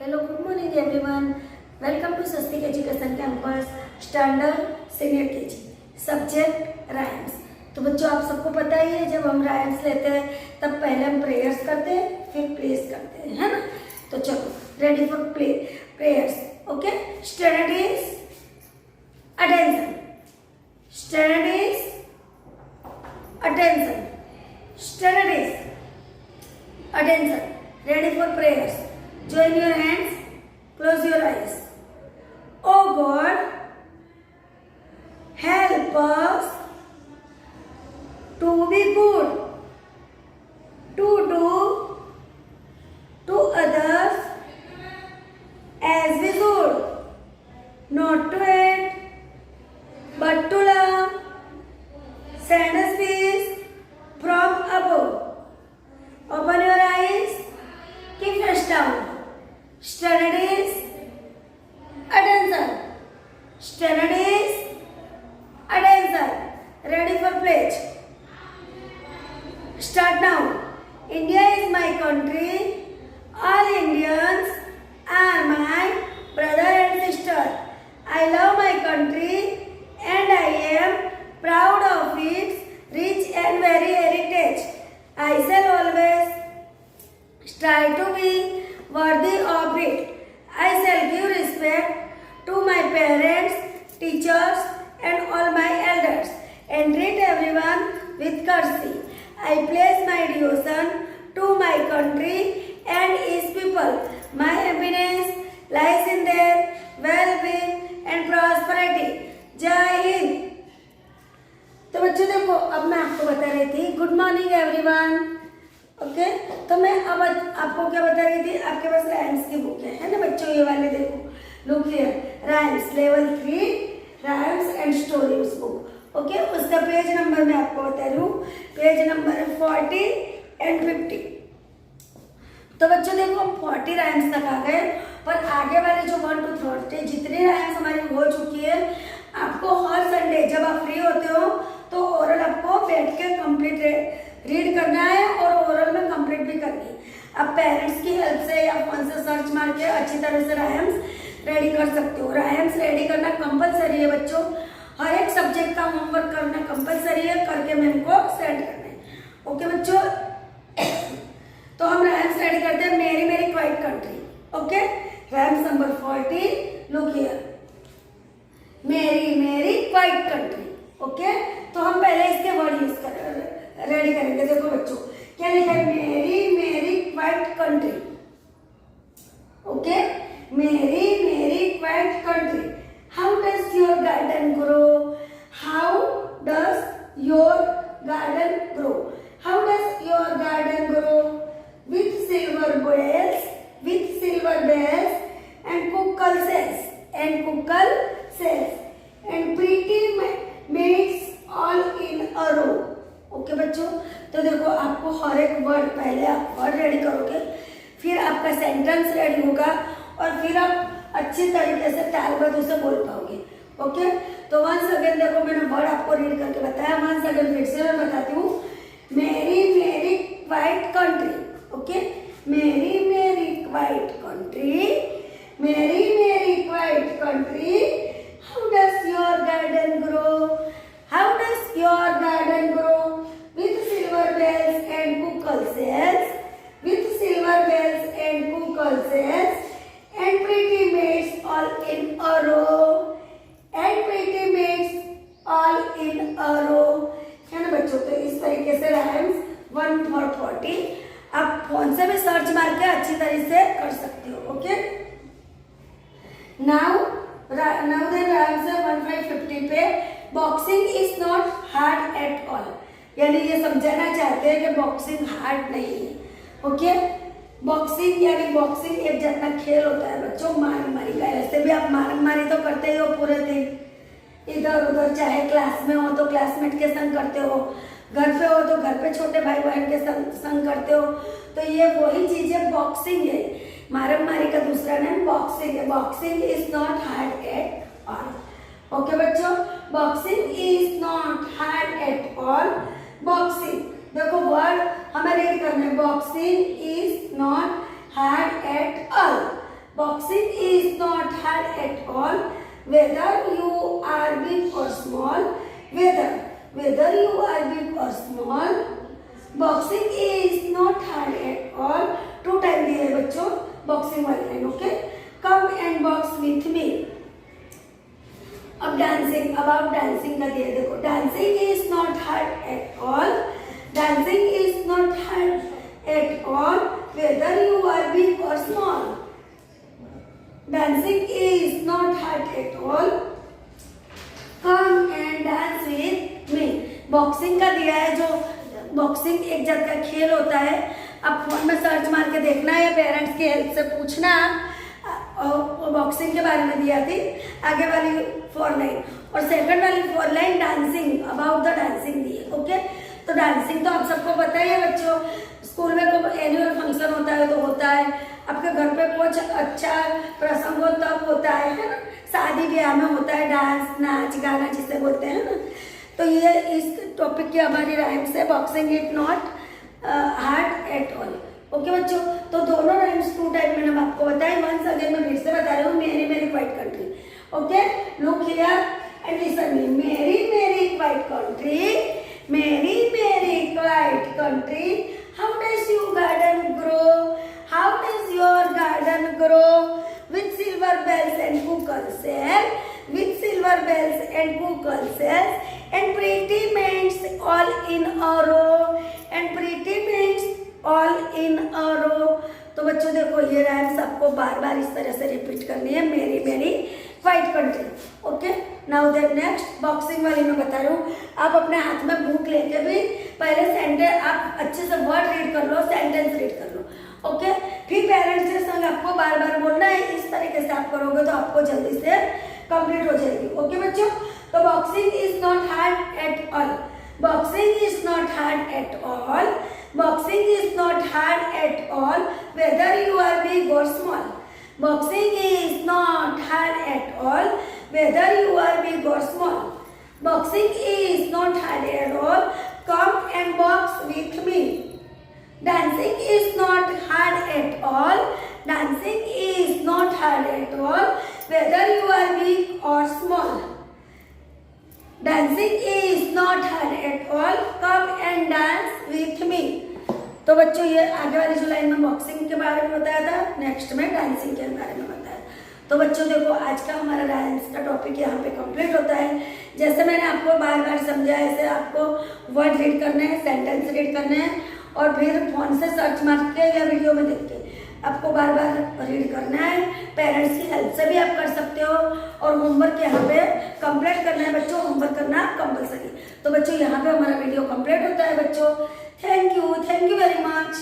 Hello, good morning everyone. Welcome to Swastik Education Campus, Standard Senior KG. Subject rhymes. तो बच्चों आप सबको पता ही है, जब हम राइम्स लेते हैं तब पहले हम प्रेयर्स करते हैं, फिर प्लेस करते हैं, है ना। तो चलो ready for prayers. Okay, standard is attention, standard is attention, standard is attention. Ready for prayers. Join your hands, close your eyes. Oh God, help us to be good, to do to others as we should, not to hate, but to love. Send us peace from above. Open your eyes, keep face down. Standard is attention, standard is attention. Ready for pledge. Start now. India is my country. All Indians are my brother and sister. I love my country and I am proud of its rich and varied heritage. I shall always strive to be worthy of it. I shall give respect to my parents, teachers and all my elders and treat everyone with courtesy. I pledge my devotion to my country and its people. My happiness lies in their well-being and prosperity. जय हिंद। तो बच्चों देखो, अब मैं आपको बता रही थी गुड मॉर्निंग एवरीवन। ओके, तो मैं अब आपको क्या बता रही थी, आपके पास राइम्स की बुक है ना बच्चों, ये वाले देखो, look here, rhymes level 3 rhymes and stories book. Okay, उसका पेज नंबर मैं आपको बता रही हूँ, पेज नंबर 40 एंड 50। तो बच्चों देखो, हम 40 राइम्स तक आ गए, पर आगे वाले जो 1 to 30 जितनी राइम्स हमारी हो चुकी है, आपको हर संडे जब आप फ्री होते हो तो ओरल आपको बैठ के कंप्लीट रीड करना है और ओरल में कंप्लीट भी करनी है। आप पेरेंट्स की हेल्प से या फोन से सर्च मार के अच्छी तरह से राइम्स रेडी कर सकते हो। राइम्स रेडी करना कंपलसरी है बच्चों, हर एक सब्जेक्ट का होमवर्क करना कंपलसरी है, करके मैम को सेंड करना है। ओके बच्चों, तो हम राइम्स रेडी करते हैं। मेरी Mary quite country. Okay, rhymes number 40, look here, मेरी मेरी क्वाइट कंट्री। ओके, तो हम पहले इसके वर्ड यूज रेडी करेंगे। देखो बच्चों क्या लिखा है, मेरी Mary quite country. Okay, Mary Mary quite contrary. How does your garden grow, how does your garden grow, how does your garden grow, with silver bells, with silver bells and cockle shells, and cockle shells and pretty maids all in a row. Okay बच्चों, तो देखो आपको हर एक word, पहले आप word ready करोगे, फिर आपका सेंटेंस रेडी होगा और फिर आप अच्छी तरीके से तालबद्ध उसे बोल पाओगे। ओके, तो वंस अगेन देखो, मैंने वर्ड आपको रीड करके बताया, वंस अगेन फिर से मैं बताती हूँ, मेरी Mary quite country. Okay, Mary Mary quite country, मेरी Mary quite contrary, how does your garden grow, how does your garden grow, with silver bells and cuckoo cells, with silver bells and cuckoo cells and pretty maids all in a row, and pretty maids all in a row। है ना बच्चों, तो इस तरीके से rhymes 1 for 40 आप phone से भी सर्च मार के अच्छी तरह से कर सकते हो। ओके, नाउ देन राइम्स है 1550 पे, boxing is not hard at all, यानी ये समझाना चाहते हैं कि बॉक्सिंग हार्ड नहीं है। ओके, बॉक्सिंग यानी बॉक्सिंग एक जैसा खेल होता है बच्चों, मारी मारी का। ऐसे भी आप मारी मारी तो करते ही हो पूरे दिन, इधर उधर, चाहे क्लास में हो तो क्लासमेट के संग करते हो, घर पे हो तो घर पे छोटे भाई बहन के संग करते हो। तो ये वही चीज है, बॉक्सिंग है। मारम मारी का दूसरा नाम बॉक्सिंग है। Boxing is not hard at all. Okay बच्चों, boxing is not hard at all. Boxing देखो वर्ड हमें रीड करना है, boxing is not hard at all. Boxing is not hard at all, whether you are big or small. Whether you are big or small. Boxing is not hard at all. 2 time दिए है बच्चों boxing वाली line. Okay, come and box with me. अब dancing, अब आप dancing का दिए. देखो, dancing is not hard at all. Dancing is not hard at all, whether you are big or small. Dancing is not hard at all. Come and dance with me. Boxing का दिया है. जो boxing एक जात का खेल होता है. आप फोन में सर्च मार के देखना या पेरेंट्स की हेल्प से पूछना. और बॉक्सिंग के बारे में दिया थी. आगे वाली 4 लाइन और सेकंड वाली 4 line dancing, about the dancing दी है. ओके, तो डांसिंग तो आप सबको पता ही है बच्चों. स्कूल में कोई एनुअल फंक्शन होता है तो होता है. आपके घर पे कुछ अच्छा प्रसंग हो तब होता है ना. शादी ब्याह में होता है डांस, नाच गाना जिसे बोलते हैं ना. तो ये इस टॉपिक की हमारी राइम्स है. Boxing is not hard at all. Okay बच्चों, तो दोनों राइम्स 2 टाइप मैंने आपको बताया. वंस अगेन मैं फिर से बता रही हूँ. मेरी Mary quite country. Okay, look here and listen me. मेरी मेरी क्वाइट कंट्री, मेरी Mary quite contrary. How does your garden grow? How does your garden grow? With silver bells and cuckoo shells, with silver bells and cuckoo shells, and pretty maids all in a row, and pretty maids all in a row. तो बच्चों देखो, ये rhymes आपको बार बार इस तरह से repeat करनी है. मेरी Mary quite country. Okay, now that next boxing वाली मैं बता रही हूँ. आप अपने हाथ में बुक लेके भी पहले सेंटेंस आप अच्छे से वर्ड रीड कर लो, सेंटेंस रीड कर लो. ओके, फिर पेरेंट्स के संग आपको बार बार बोलना है. इस तरीके से आप करोगे तो आपको जल्दी से कंप्लीट हो जाएगी. ओके बच्चों, तो boxing is not hard at all. Boxing is not hard at all. Boxing is not hard at all, whether you are big or small. Boxing is not hard at all, whether you are big or small. Boxing is not hard at all. Come and box with me. Dancing is not hard at all. Dancing is not hard at all, whether you are big or small. Dancing is not hard at all. Come and dance with me. तो बच्चों, ये आगे वाली जो line में boxing के बारे में बताया था, नेक्स्ट में डांसिंग के बारे में बताया. तो बच्चों देखो, आज का हमारा डांस का टॉपिक यहाँ पे कंप्लीट होता है. जैसे मैंने आपको बार बार समझाया, ऐसे आपको वर्ड रीड करने हैं, सेंटेंस रीड करने हैं और फिर फोन से सर्च मार के या वीडियो में देख के आपको बार बार रीड करना है. पेरेंट्स की हेल्प से भी आप कर सकते हो. और होमवर्क यहाँ पे कंप्लीट करना है बच्चों. होमवर्क करना कंपलसरी. तो बच्चों, यहाँ पे हमारा वीडियो कंप्लीट होता है बच्चों. Thank you very much.